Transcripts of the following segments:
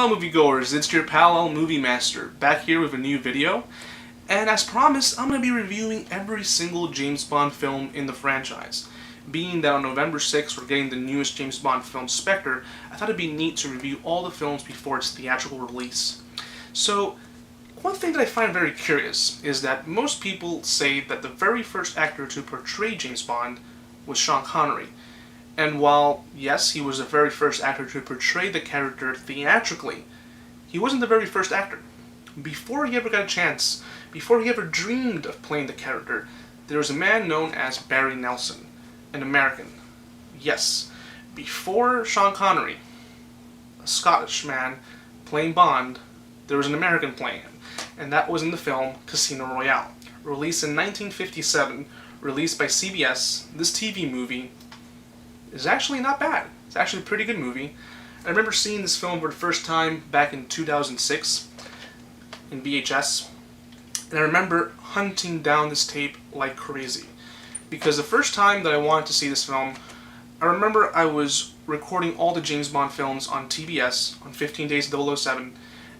Hello moviegoers, it's your pal Movie Master, back here with a new video. And as promised, I'm going to be reviewing every single James Bond film in the franchise. Being that on November 6th we're getting the newest James Bond film, Spectre, I thought it'd be neat to review all the films before its theatrical release. So, one thing that I find very curious is that most people say that the very first actor to portray James Bond was Sean Connery. And while, yes, he was the very first actor to portray the character theatrically, he wasn't the very first actor. Before he ever got a chance, before he ever dreamed of playing the character, there was a man known as Barry Nelson, an American. Yes, before Sean Connery, a Scottish man playing Bond, there was an American playing him, and that was in the film Casino Royale. Released in 1957, released by CBS, this TV movie is actually not bad. It's actually a pretty good movie. I remember seeing this film for the first time back in 2006 in VHS, and I remember hunting down this tape like crazy. Because the first time that I wanted to see this film, I remember I was recording all the James Bond films on TBS, on 15 Days 007,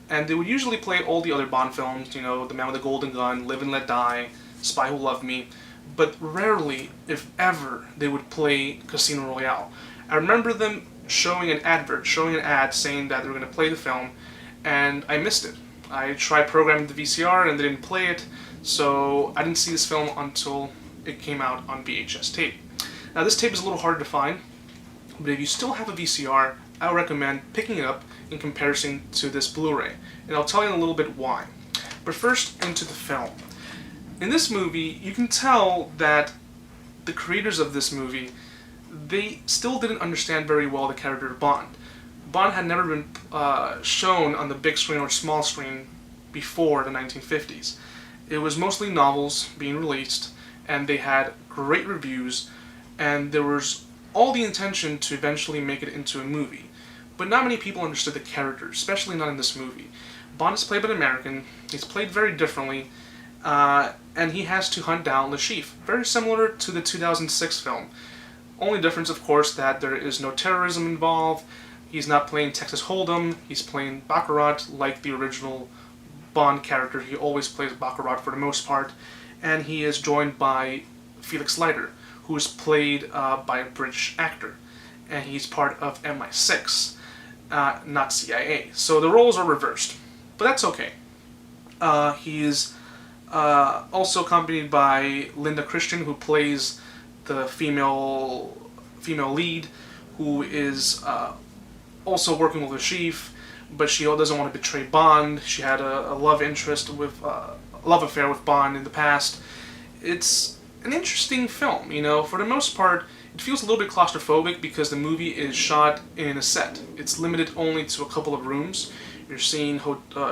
and they would usually play all the other Bond films, you know, The Man with the Golden Gun, Live and Let Die, Spy Who Loved Me, but rarely, if ever, they would play Casino Royale. I remember them showing an ad saying that they were going to play the film, and I missed it. I tried programming the VCR and they didn't play it, so I didn't see this film until it came out on VHS tape. Now this tape is a little harder to find, but if you still have a VCR, I would recommend picking it up in comparison to this Blu-ray, and I'll tell you in a little bit why. But first, into the film. In this movie, you can tell that the creators of this movie, they still didn't understand very well the character of Bond. Bond had never been shown on the big screen or small screen before the 1950s. It was mostly novels being released, and they had great reviews, and there was all the intention to eventually make it into a movie. But not many people understood the character, especially not in this movie. Bond is played by an American, he's played very differently, and he has to hunt down Le Chiffre, very similar to the 2006 film. Only difference, of course, that there is no terrorism involved. He's not playing Texas Hold'em, he's playing Baccarat like the original Bond character. He always plays Baccarat for the most part, and he is joined by Felix Leiter, who is played by a British actor, and he's part of MI6, not CIA. So the roles are reversed, but that's okay. He is also accompanied by Linda Christian, who plays the female lead, who is also working with Le Chiffre, but she doesn't want to betray Bond. She had a love affair with Bond in the past. It's an interesting film, you know. For the most part, it feels a little bit claustrophobic because the movie is shot in a set. It's limited only to a couple of rooms. You're seeing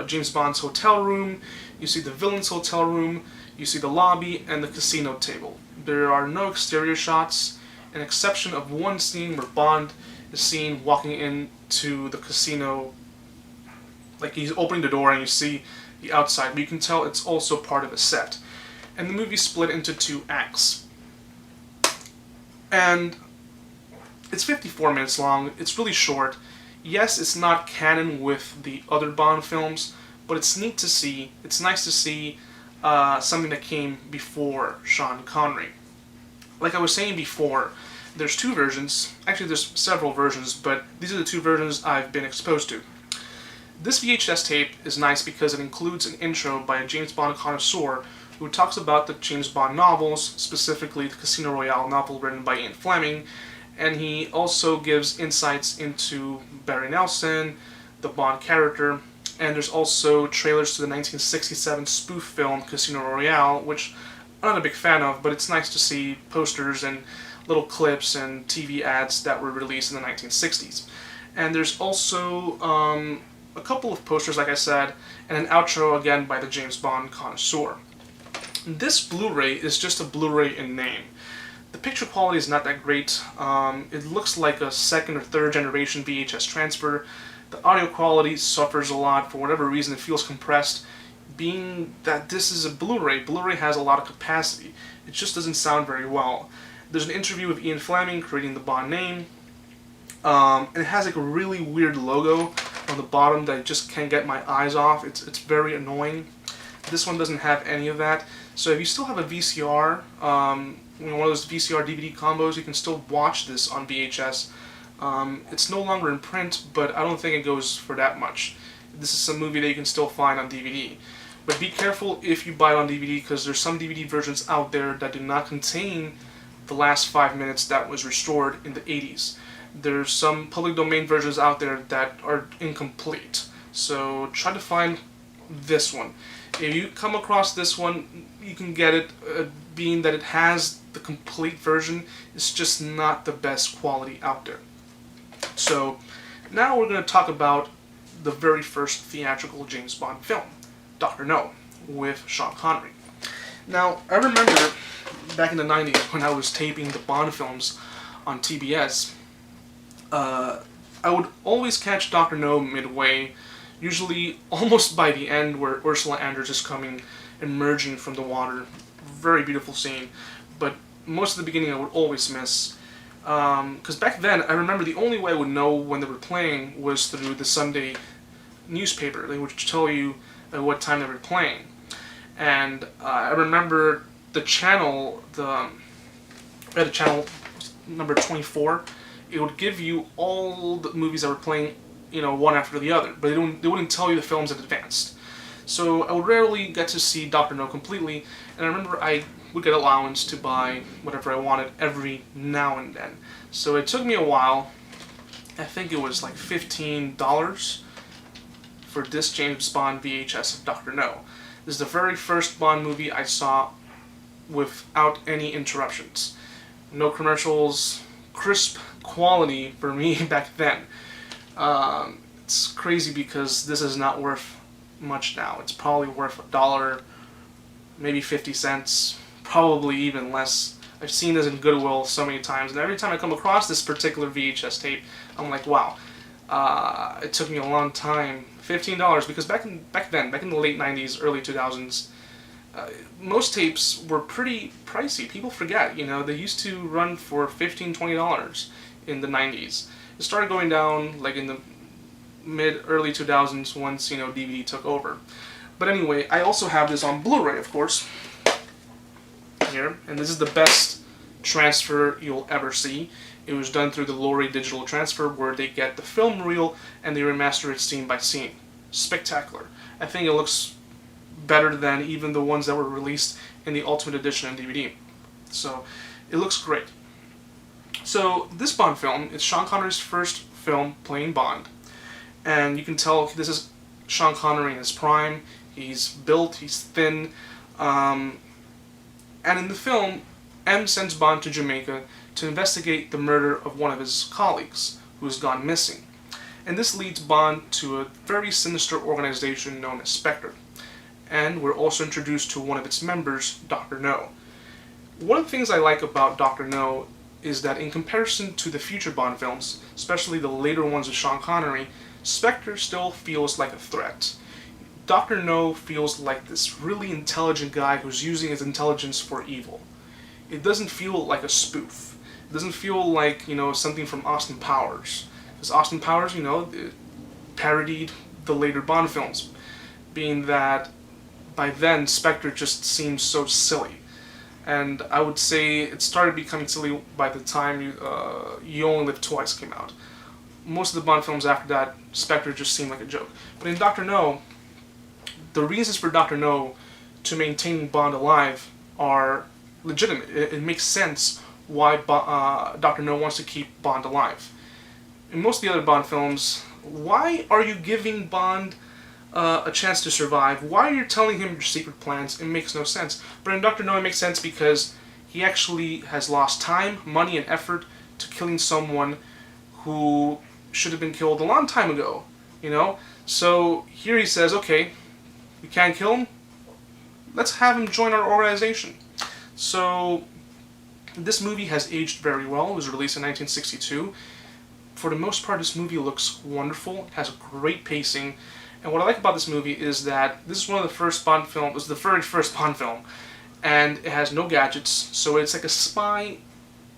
James Bond's hotel room, you see the villain's hotel room, you see the lobby, and the casino table. There are no exterior shots, an exception of one scene where Bond is seen walking into the casino, like he's opening the door and you see the outside, but you can tell it's also part of a set. And the movie's split into 2 acts. And it's 54 minutes long, it's really short. Yes, it's not canon with the other Bond films, but it's neat to see, it's nice to see something that came before Sean Connery. Like I was saying before, there's 2 versions, actually there's several versions, but these are the 2 versions I've been exposed to. This VHS tape is nice because it includes an intro by a James Bond connoisseur who talks about the James Bond novels, specifically the Casino Royale novel written by Ian Fleming, and he also gives insights into Barry Nelson, the Bond character, and there's also trailers to the 1967 spoof film Casino Royale, which I'm not a big fan of, but it's nice to see posters and little clips and TV ads that were released in the 1960s. And there's also a couple of posters, like I said, and an outro again by the James Bond connoisseur. This Blu-ray is just a Blu-ray in name. The picture quality is not that great. It looks like a 2nd or 3rd generation VHS transfer. The audio quality suffers a lot. For whatever reason, it feels compressed. Being that this is a Blu-ray, Blu-ray has a lot of capacity. It just doesn't sound very well. There's an interview with Ian Fleming creating the Bond name. And it has like a really weird logo on the bottom that I just can't get my eyes off. It's very annoying. This one doesn't have any of that. So if you still have a VCR, one of those VCR DVD combos, you can still watch this on VHS. It's no longer in print, but I don't think it goes for that much. This is a movie that you can still find on DVD. But be careful if you buy it on DVD, because there's some DVD versions out there that do not contain the last 5 minutes that was restored in the 80s. There's some public domain versions out there that are incomplete. So try to find this one. If you come across this one, you can get it, being that it has the complete version. It's just not the best quality out there. So now we're going to talk about the very first theatrical James Bond film, Dr.No, with Sean Connery. Now, I remember back in the 90s when I was taping the Bond films on TBS, I would always catch Dr.No midway, usually almost by the end, where Ursula Andress is coming, emerging from the water. Very beautiful scene, but most of the beginning I would always miss. Because back then, I remember the only way I would know when they were playing was through the Sunday newspaper. They would tell you at what time they were playing. And I remember the channel, at the channel number 24, it would give you all the movies that were playing, one after the other, but they wouldn't tell you the films in advance. So I would rarely get to see Dr.No completely, and I remember I would get allowance to buy whatever I wanted every now and then. So it took me a while. I think it was like $15 for this James Bond VHS of Dr.No. This is the very first Bond movie I saw without any interruptions. No commercials, crisp quality for me back then. It's crazy because this is not worth much now. It's probably worth $1, maybe 50 cents, probably even less. I've seen this in Goodwill so many times, and every time I come across this particular VHS tape, I'm like, wow. It took me a long time. $15, because back in the late 90s, early 2000s, most tapes were pretty pricey. People forget, they used to run for $15, $20 in the 90s. It started going down like in the early 2000s once, DVD took over. But anyway, I also have this on Blu-ray, of course, here, and this is the best transfer you'll ever see. It was done through the Lorry Digital Transfer, where they get the film reel and they remaster it scene by scene. Spectacular. I think it looks better than even the ones that were released in the Ultimate Edition on DVD. So, it looks great. So, this Bond film is Sean Connery's first film playing Bond. And you can tell this is Sean Connery in his prime. He's built, he's thin. And in the film, M sends Bond to Jamaica to investigate the murder of one of his colleagues, who has gone missing. And this leads Bond to a very sinister organization known as Spectre. And we're also introduced to one of its members, Dr.No. One of the things I like about Dr.No is that in comparison to the future Bond films, especially the later ones with Sean Connery, Spectre still feels like a threat. Dr.No feels like this really intelligent guy who's using his intelligence for evil. It doesn't feel like a spoof. It doesn't feel like, something from Austin Powers. Because Austin Powers, parodied the later Bond films, being that by then Spectre just seems so silly. And I would say it started becoming silly by the time You Only Live Twice came out. Most of the Bond films after that, Spectre just seemed like a joke. But in Dr.No, the reasons for Dr.No to maintain Bond alive are legitimate. It makes sense why Dr.No wants to keep Bond alive. In most of the other Bond films, why are you giving Bond a chance to survive? Why are you telling him your secret plans? It makes no sense. But in Dr.No it makes sense because he actually has lost time, money, and effort to killing someone who should have been killed a long time ago, So here he says, okay, we can't kill him, let's have him join our organization. So this movie has aged very well. It was released in 1962. For the most part, this movie looks wonderful. It has a great pacing. And what I like about this movie is that this is one of the first Bond films, it was the very first Bond film, and it has no gadgets, so it's like a spy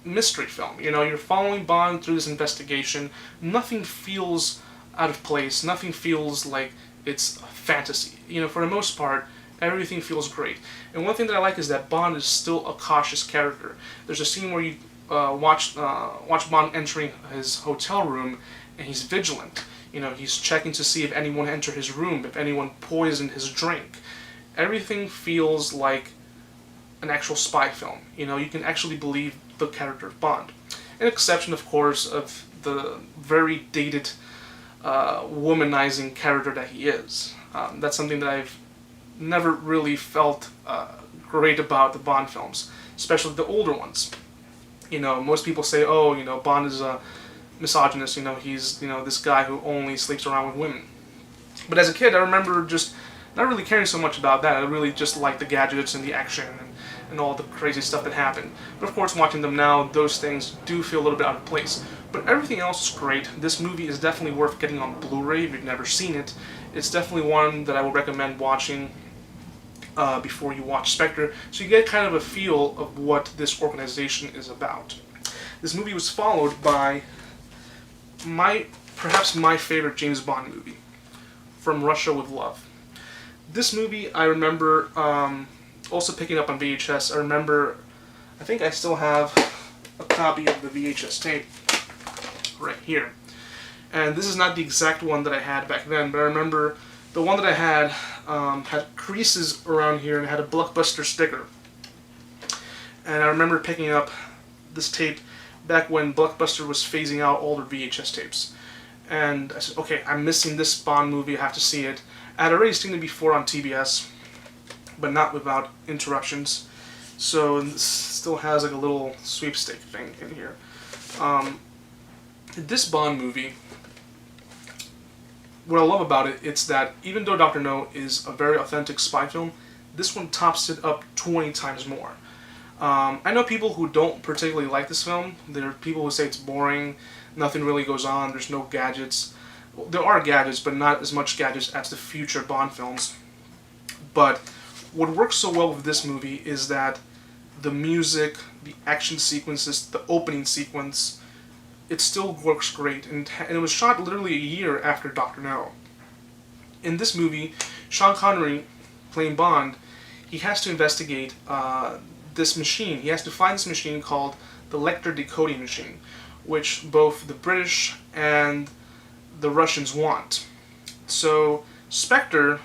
mystery film. You're following Bond through this investigation. Nothing feels out of place. Nothing feels like it's fantasy. For the most part, everything feels great. And one thing that I like is that Bond is still a cautious character. There's a scene where you watch Bond entering his hotel room, and he's vigilant. He's checking to see if anyone entered his room, if anyone poisoned his drink. Everything feels like an actual spy film. You can actually believe the character of Bond. An exception, of course, of the very dated, womanizing character that he is. That's something that I've never really felt great about the Bond films, especially the older ones. Most people say, oh, Bond is a misogynist, he's, this guy who only sleeps around with women. But as a kid, I remember just not really caring so much about that. I really just liked the gadgets and the action and all the crazy stuff that happened. But of course, watching them now, those things do feel a little bit out of place. But everything else is great. This movie is definitely worth getting on Blu-ray if you've never seen it. It's definitely one that I would recommend watching before you watch Spectre, so you get kind of a feel of what this organization is about. This movie was followed by perhaps my favorite James Bond movie, From Russia with Love. This movie I remember also picking up on VHS. I think I still have a copy of the VHS tape right here. And this is not the exact one that I had back then, but I remember the one that I had creases around here and had a Blockbuster sticker. And I remember picking up this tape back when Blockbuster was phasing out all their VHS tapes. And I said, okay, I'm missing this Bond movie, I have to see it. I had already seen it before on TBS, but not without interruptions. So it still has like a little sweepstake thing in here. This Bond movie, what I love about it, it's that even though Dr.No is a very authentic spy film, this one tops it up 20 times more. I know people who don't particularly like this film. There are people who say it's boring, nothing really goes on, there's no gadgets. Well, there are gadgets, but not as much gadgets as the future Bond films. But what works so well with this movie is that the music, the action sequences, the opening sequence, it still works great, and it was shot literally a year after Dr.No. In this movie, Sean Connery, playing Bond, he has to investigate this machine. He has to find this machine called the Lecter decoding machine, which both the British and the Russians want. So Spectre,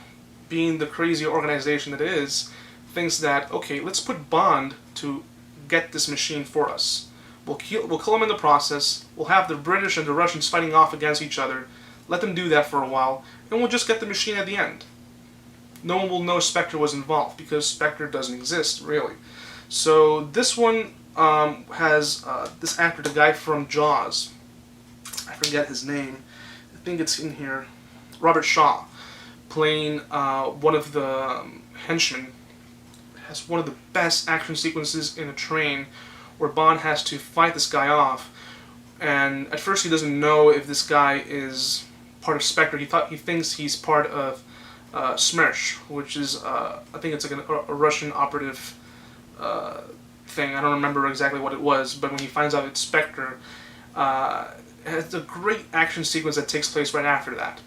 being the crazy organization that it is, thinks that, okay, let's put Bond to get this machine for us. We'll kill him in the process, we'll have the British and the Russians fighting off against each other, let them do that for a while, and we'll just get the machine at the end. No one will know Spectre was involved, because Spectre doesn't exist, really. So this one has this actor, the guy from Jaws, I forget his name, I think it's in here, Robert Shaw, playing one of the henchmen. Has one of the best action sequences in a train, where Bond has to fight this guy off, and at first he doesn't know if this guy is part of Spectre. He thinks he's part of Smersh, which is I think it's like a Russian operative thing. I don't remember exactly what it was, but when he finds out it's Spectre, it's a great action sequence that takes place right after that.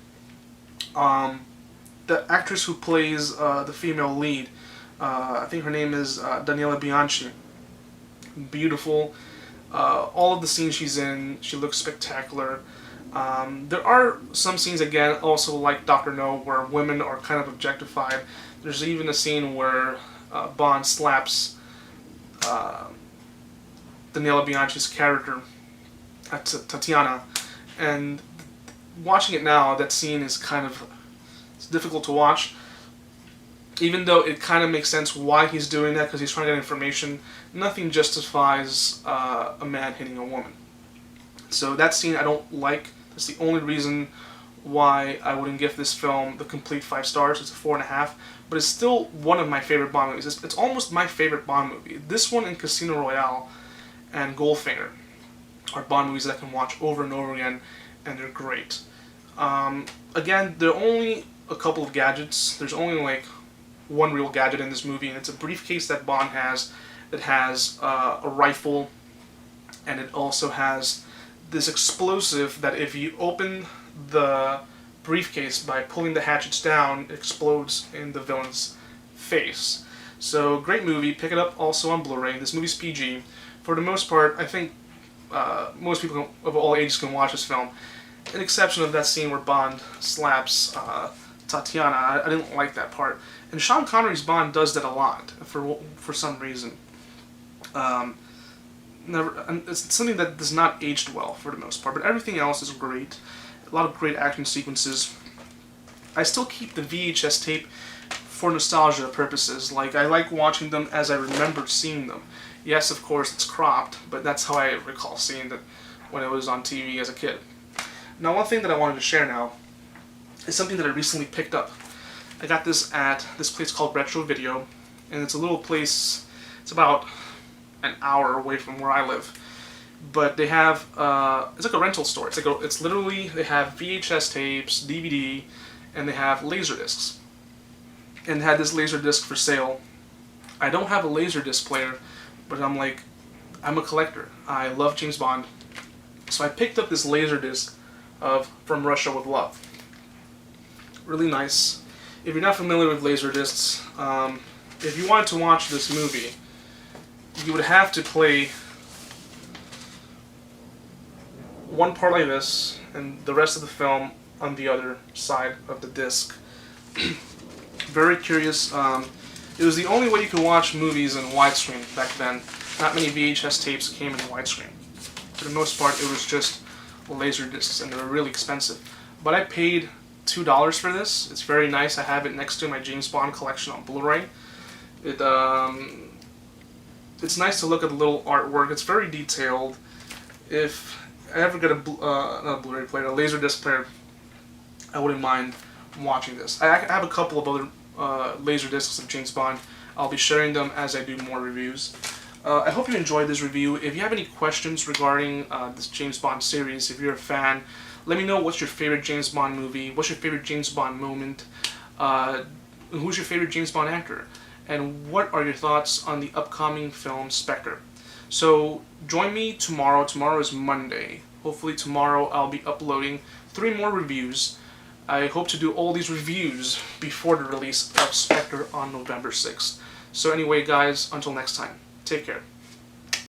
The actress who plays the female lead, I think her name is Daniela Bianchi. Beautiful. All of the scenes she's in, she looks spectacular. There are some scenes, again, also like Dr.No, where women are kind of objectified. There's even a scene where Bond slaps Daniela Bianchi's character, Tatiana, and watching it now, that scene is kind of difficult to watch. Even though it kind of makes sense why he's doing that, because he's trying to get information, nothing justifies a man hitting a woman. So that scene I don't like. That's the only reason why I wouldn't give this film the complete 5 stars. It's a 4.5, but it's still one of my favorite Bond movies. It's almost my favorite Bond movie. This one and Casino Royale and Goldfinger are Bond movies that I can watch over and over again, and they're great. Again, there are only a couple of gadgets. There's only like one real gadget in this movie, and it's a briefcase that Bond has that has a rifle, and it also has this explosive that if you open the briefcase by pulling the hatchets down, it explodes in the villain's face. So, great movie. Pick it up also on Blu-ray. This movie's PG. For the most part, I think most people of all ages can watch this film. An exception of that scene where Bond slaps Tatiana. I didn't like that part. And Sean Connery's Bond does that a lot for some reason. It's something that does not age well for the most part, but everything else is great. A lot of great action sequences. I still keep the VHS tape for nostalgia purposes. Like, I like watching them as I remember seeing them. Yes, of course, it's cropped, but that's how I recall seeing it when it was on TV as a kid. Now, one thing that I wanted to share now is something that I recently picked up. I got this at this place called Retro Video, and it's a little place. It's about an hour away from where I live, but they have it's like a rental store. It's literally, they have VHS tapes, DVD, and they have laser discs. And they had this laser disc for sale. I don't have a laser disc player, but I'm a collector. I love James Bond, so I picked up this laser disc of From Russia with Love. Really nice. If you're not familiar with laser discs, if you wanted to watch this movie, you would have to play one part like this and the rest of the film on the other side of the disc. Very curious. It was the only way you could watch movies in widescreen back then. Not many VHS tapes came in widescreen. For the most part, it was just laser discs, and they were really expensive. But I paid $2 for this. It's very nice. I have it next to my James Bond collection on Blu-ray. It's nice to look at the little artwork. It's very detailed. If I ever get not a Blu-ray player, a Laserdisc player, I wouldn't mind watching this. I have a couple of other Laserdiscs of James Bond. I'll be sharing them as I do more reviews. I hope you enjoyed this review. If you have any questions regarding this James Bond series, if you're a fan, let me know what's your favorite James Bond movie, what's your favorite James Bond moment, who's your favorite James Bond actor, and what are your thoughts on the upcoming film Spectre. So join me tomorrow. Tomorrow is Monday. Hopefully tomorrow I'll be uploading 3 more reviews. I hope to do all these reviews before the release of Spectre on November 6th. So anyway guys, until next time, take care.